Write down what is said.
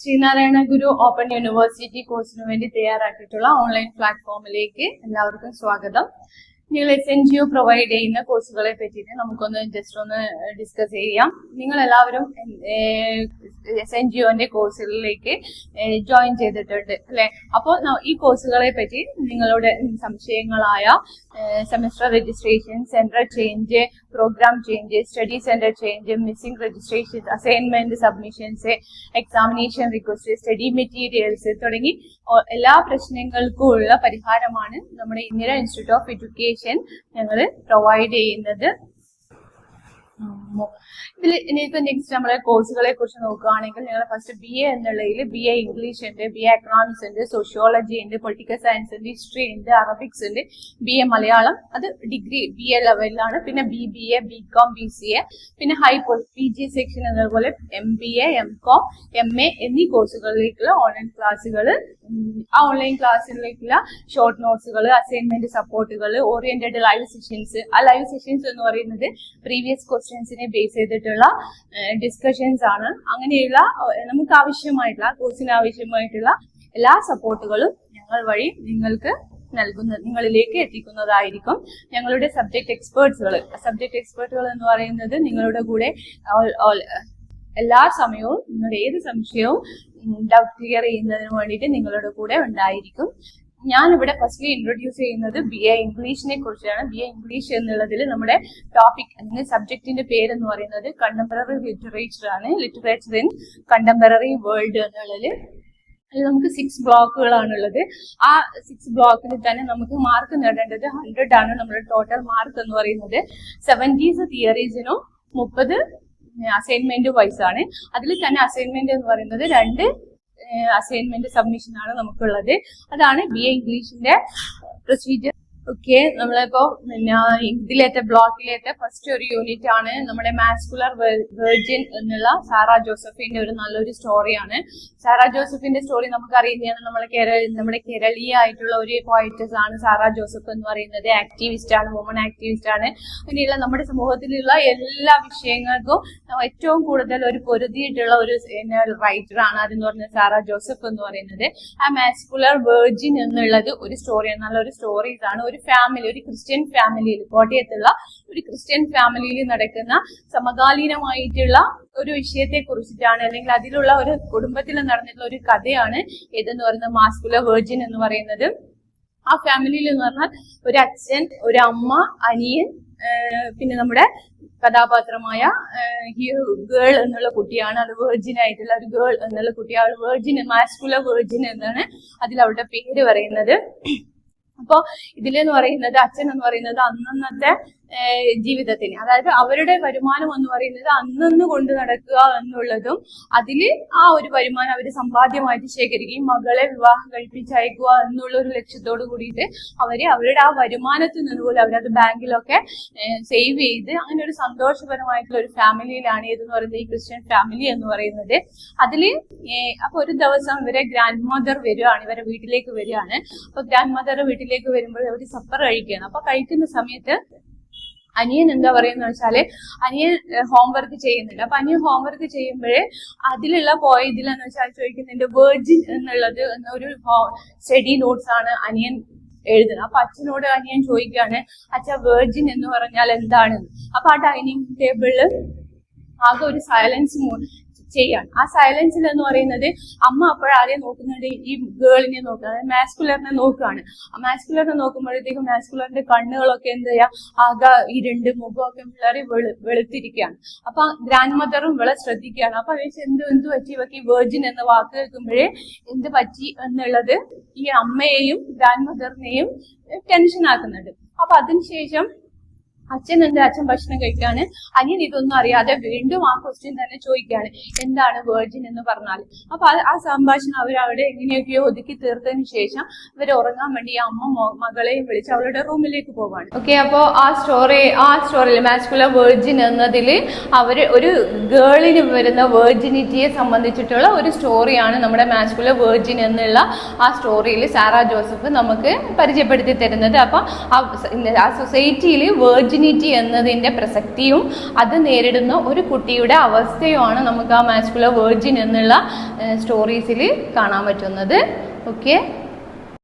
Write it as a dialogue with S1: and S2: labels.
S1: ശ്രീനാരായണ ഗുരു open university കോഴ്സിന് വേണ്ടി തയ്യാറാക്കിയിട്ടുള്ള online പ്ലാറ്റ്ഫോമിലേക്ക് എല്ലാവർക്കും സ്വാഗതം. നിങ്ങൾ SNGO പ്രൊവൈഡ് ചെയ്യുന്ന കോഴ്സുകളെ പറ്റിയിട്ട് നമുക്കൊന്ന് ജസ്റ്റ് ഒന്ന് ഡിസ്കസ് ചെയ്യാം. നിങ്ങൾ എല്ലാവരും SNGOന്റെ കോഴ്സുകളിലേക്ക് ജോയിൻ ചെയ്തിട്ടുണ്ട് അല്ലെ? അപ്പോൾ ഈ കോഴ്സുകളെ പറ്റി നിങ്ങളുടെ സംശയങ്ങളായ semester registration, central change, programme change, study centre change, missing registration, assignment submissions, examination request, study materials തുടങ്ങി എല്ലാ പ്രശ്നങ്ങൾക്കും ഉള്ള പരിഹാരമാണ് നമ്മുടെ ഇന്ദിര ഇൻസ്റ്റിറ്റ്യൂട്ട് ഓഫ് എഡ്യൂക്കേഷൻ ഞങ്ങൾ പ്രൊവൈഡ് ചെയ്യുന്നത്. ഇതിൽ ഇനിയിപ്പോ നെക്സ്റ്റ് നമ്മളെ കോഴ്സുകളെ കുറിച്ച് നോക്കുകയാണെങ്കിൽ ഞങ്ങൾ ഫസ്റ്റ് BA എന്നുള്ളതിൽ BA ഇംഗ്ലീഷ് ഉണ്ട്, BA എക്കണോമിക്സ് ഉണ്ട്, സോഷ്യോളജി ഉണ്ട്, പൊളിറ്റിക്കൽ സയൻസ് ഉണ്ട്, ഹിസ്റ്ററി ഉണ്ട്, അറബിക്സ് ഉണ്ട്, BA മലയാളം അത് ഡിഗ്രി BA ലെവലിലാണ്. പിന്നെ BBA, BCom, BCA, പിന്നെ PG സെക്ഷൻ അതുപോലെ MBA, MCom, MA എന്നീ കോഴ്സുകളിലേക്കുള്ള ഓൺലൈൻ ക്ലാസ്സുകൾ. ആ ഓൺലൈൻ ക്ലാസ്സുകളിലേക്കുള്ള ഷോർട്ട് നോട്ട്സുകൾ, അസൈൻമെന്റ് സപ്പോർട്ടുകൾ, ഓറിയന്റഡ് ലൈവ് സെഷൻസ്. ആ ലൈവ് സെഷൻസ് എന്ന് പറയുന്നത് പ്രീവിയസ് ക്വസ്റ്റ്യൻസിനെ ബേസ് ചെയ്തിട്ടുള്ള ഡിസ്കഷൻസ് ആണ്. അങ്ങനെയുള്ള നമുക്ക് ആവശ്യമായിട്ടുള്ള കോഴ്സിന് ആവശ്യമായിട്ടുള്ള എല്ലാ സപ്പോർട്ടുകളും ഞങ്ങൾ വഴി നിങ്ങളിലേക്ക് എത്തിക്കുന്നതായിരിക്കും. ഞങ്ങളുടെ സബ്ജക്ട് എക്സ്പേർട്ടുകൾ എന്ന് പറയുന്നത് നിങ്ങളുടെ കൂടെ എല്ലാ സമയവും നിങ്ങളുടെ ഏത് സംശയവും ഡൗട്ട് ക്ലിയർ ചെയ്യുന്നതിന് വേണ്ടിയിട്ട് നിങ്ങളുടെ കൂടെ ഉണ്ടായിരിക്കും. ഞാനിവിടെ ഫസ്റ്റ്ലി ഇൻട്രൊഡ്യൂസ് ചെയ്യുന്നത് BA ഇംഗ്ലീഷിനെ കുറിച്ചാണ്. BA ഇംഗ്ലീഷ് എന്നുള്ളതിൽ നമ്മുടെ ടോപ്പിക് അല്ലെങ്കിൽ സബ്ജക്റ്റിന്റെ പേരെന്ന് പറയുന്നത് കണ്ടംപററി ലിറ്ററേച്ചർ ആണ്. ലിറ്ററേച്ചർ ഇൻ കണ്ടംപററി വേൾഡ് എന്നുള്ളത് അതിൽ നമുക്ക് 6 ബ്ലോക്കുകളാണുള്ളത്. ആ 6 ബ്ലോക്കിൽ തന്നെ നമുക്ക് മാർക്ക് നേടേണ്ടത് 100 ആണ്. നമ്മുടെ ടോട്ടൽ മാർക്ക് എന്ന് പറയുന്നത് 70 തിയറീസിനും 30 അസൈൻമെന്റ് വൈസ് ആണ്. അതിൽ തന്നെ അസൈൻമെന്റ് എന്ന് പറയുന്നത് 2 അസൈൻമെന്റ് സബ്മിഷൻ ആണ് നമുക്കുള്ളത്. അതാണ് BA ഇംഗ്ലീഷിന്റെ പ്രൊസീജിയർ. ഓക്കെ, നമ്മളിപ്പോ ഇതിലേറ്റ ബ്ലോക്കിലേറ്റ ഫസ്റ്റ് ഒരു യൂണിറ്റ് ആണ് നമ്മുടെ മാസ്കുലർ വെർജിൻ എന്നുള്ള സാറാ ജോസഫിന്റെ ഒരു നല്ലൊരു സ്റ്റോറിയാണ്. സാറാ ജോസഫിന്റെ സ്റ്റോറി നമുക്ക് അറിയുന്നതാണ്. നമ്മുടെ കേരളീയ ആയിട്ടുള്ള ഒരു പോയിറ്റസ് ആണ് സാറാ ജോസഫ് എന്ന് പറയുന്നത്. ആക്ടിവിസ്റ്റ് ആണ്, വുമൺ ആക്ടിവിസ്റ്റ് ആണ്. അങ്ങനെയുള്ള നമ്മുടെ സമൂഹത്തിലുള്ള എല്ലാ വിഷയങ്ങൾക്കും ഏറ്റവും കൂടുതൽ ഒരു പൊരുതിയിട്ടുള്ള ഒരു റൈറ്റർ ആണ്. അതെന്ന് പറഞ്ഞത് സാറാ ജോസഫ് എന്ന് പറയുന്നത്. ആ മാസ്കുലർ വെർജിൻ എന്നുള്ളത് ഒരു സ്റ്റോറിയാണ്, നല്ലൊരു സ്റ്റോറീസ് ആണ്. ഒരു ഫാമിലി, ഒരു ക്രിസ്ത്യൻ ഫാമിലിയിൽ, കോട്ടയത്തുള്ള ഒരു ക്രിസ്ത്യൻ ഫാമിലിയിൽ നടക്കുന്ന സമകാലീനമായിട്ടുള്ള ഒരു വിഷയത്തെ കുറിച്ചിട്ടാണ്, അല്ലെങ്കിൽ അതിലുള്ള ഒരു കുടുംബത്തിൽ നടന്നിട്ടുള്ള ഒരു കഥയാണ് ഇതെന്ന് പറയുന്നത് മാസ്കുലർ വെർജിൻ എന്ന് പറയുന്നത്. ആ ഫാമിലിയിൽ എന്ന് പറഞ്ഞാൽ ഒരു അച്ഛൻ, ഒരു അമ്മ, അനിയൻ, പിന്നെ നമ്മുടെ കഥാപാത്രമായ ഗേൾ എന്നുള്ള കുട്ടിയാണ്. അത് വെർജിൻ ആയിട്ടുള്ള ഒരു ഗേൾ എന്നുള്ള കുട്ടിയാണ്. വെർജിൻ, മാസ്കുലർ വെർജിൻ എന്നാണ് അതിൽ അവരുടെ പേര് പറയുന്നത്. അപ്പോ ഇതിലെന്ന് പറയുന്നത് അച്ഛൻ എന്ന് പറയുന്നത് അന്നന്നത്തെ ജീവിതത്തിന്, അതായത് അവരുടെ വരുമാനം എന്ന് പറയുന്നത് അന്നന്ന് കൊണ്ട് നടക്കുക എന്നുള്ളതും അതില് ആ ഒരു വരുമാനം അവർ സമ്പാദ്യമായിട്ട് ശേഖരിക്കുകയും മകളെ വിവാഹം കഴിപ്പിച്ചയക്കുക എന്നുള്ള ഒരു ലക്ഷ്യത്തോട് കൂടിയിട്ട് അവരുടെ ആ വരുമാനത്തിൽ നിന്ന് പോലും അവരത് ബാങ്കിലൊക്കെ സേവ് ചെയ്ത് അങ്ങനെ ഒരു സന്തോഷപരമായിട്ടുള്ള ഒരു ഫാമിലിയിലാണ് ഇതെന്ന് പറയുന്നത് ഈ ക്രിസ്ത്യൻ ഫാമിലി എന്ന് പറയുന്നത്. അതില് അപ്പൊ ഒരു ദിവസം ഇവരെ ഗ്രാൻഡ് മദർ വരികയാണ്, ഇവരെ വീട്ടിലേക്ക് വരികയാണ്. അപ്പൊ ഗ്രാൻഡ് മദർ വീട്ടിലേക്ക് വരുമ്പോൾ അവർ സപ്പർ കഴിക്കുകയാണ്. അപ്പൊ കഴിക്കുന്ന സമയത്ത് അനിയൻ എന്താ പറയുന്ന വെച്ചാല് അനിയൻ ഹോംവർക്ക് ചെയ്യുന്നുണ്ട്. അപ്പൊ അനിയൻ ഹോംവർക്ക് ചെയ്യുമ്പോഴേ അതിലുള്ള ഇതിലെന്ന് വെച്ചാൽ ചോദിക്കുന്നുണ്ട് വെർജിൻ എന്നുള്ളത് ഒരു സ്റ്റഡി നോട്ട്സ് ആണ് അനിയൻ എഴുതുന്നത്. അപ്പൊ അച്ഛനോട് അനിയൻ ചോദിക്കുകയാണ്, അച്ഛാ വെർജിൻ എന്ന് പറഞ്ഞാൽ എന്താണ്? അപ്പൊ ആ ഡൈനിങ് ടേബിളില് ആകെ ഒരു സൈലൻസ് ചെയ്യാണ്. ആ സൈലൻസിൽ എന്ന് പറയുന്നത് അമ്മ അപ്പോഴാരെയും നോക്കുന്നുണ്ട്, ഈ ഗേളിനെ നോക്കുകയാണ്, മാസ്കുലറിനെ നോക്കുകയാണ്. ആ മാസ്കുലറിനെ നോക്കുമ്പോഴത്തേക്കും മാസ്കുലറിന്റെ കണ്ണുകളൊക്കെ എന്ത് ചെയ്യാ ആകെ ഈ 2 മുഖമൊക്കെ വളരെ വെളുത്തിരിക്കുകയാണ്. അപ്പൊ ഗ്രാൻഡ് മദറും വളരെ ശ്രദ്ധിക്കുകയാണ്. അപ്പൊ എന്ത് പറ്റി ഇവർക്ക് ഈ വെർജിൻ എന്ന വാക്ക് കേൾക്കുമ്പോഴേ എന്ത് പറ്റി എന്നുള്ളത് ഈ അമ്മയെയും ഗ്രാൻഡ് മദറിനെയും ടെൻഷൻ ആക്കുന്നുണ്ട്. അപ്പൊ അതിനുശേഷം അച്ഛൻ ഭക്ഷണം കഴിക്കാണ്. അനിയൻ ഇതൊന്നും അറിയാതെ വീണ്ടും ആ ക്വസ്റ്റ്യൻ തന്നെ ചോദിക്കുകയാണ്, എന്താണ് വെർജിൻ എന്ന് പറഞ്ഞാൽ. അപ്പൊ ആ സംഭാഷണം അവരവിടെ എങ്ങനെയൊക്കെയോ ഒതുക്കി തീർത്തതിന് ശേഷം ഇവർ ഉറങ്ങാൻ വേണ്ടി അമ്മ മകളെയും വിളിച്ച് അവളുടെ റൂമിലേക്ക് പോവാണ്. ഓക്കെ, അപ്പോ ആ സ്റ്റോറിയിൽ മാസ്കുലർ വെർജിൻ എന്നതില് അവര് ഒരു ഗേളിന് വരുന്ന വെർജിനിറ്റിയെ സംബന്ധിച്ചിട്ടുള്ള ഒരു സ്റ്റോറിയാണ് നമ്മുടെ മാസ്കുലർ വെർജിൻ എന്നുള്ള ആ സ്റ്റോറിയിൽ സാറാ ജോസഫ് നമുക്ക് പരിചയപ്പെടുത്തി തരുന്നത്. അപ്പൊ ആ സൊസൈറ്റിയിൽ വെർജിൻ വെർജിനിറ്റി എന്നതിൻ്റെ പ്രസക്തിയും അത് നേരിടുന്ന ഒരു കുട്ടിയുടെ അവസ്ഥയുമാണ് നമുക്ക് ആ മാസ്കുലർ വെർജിൻ എന്നുള്ള സ്റ്റോറീസിൽ കാണാൻ പറ്റുന്നത്. ഓക്കെ.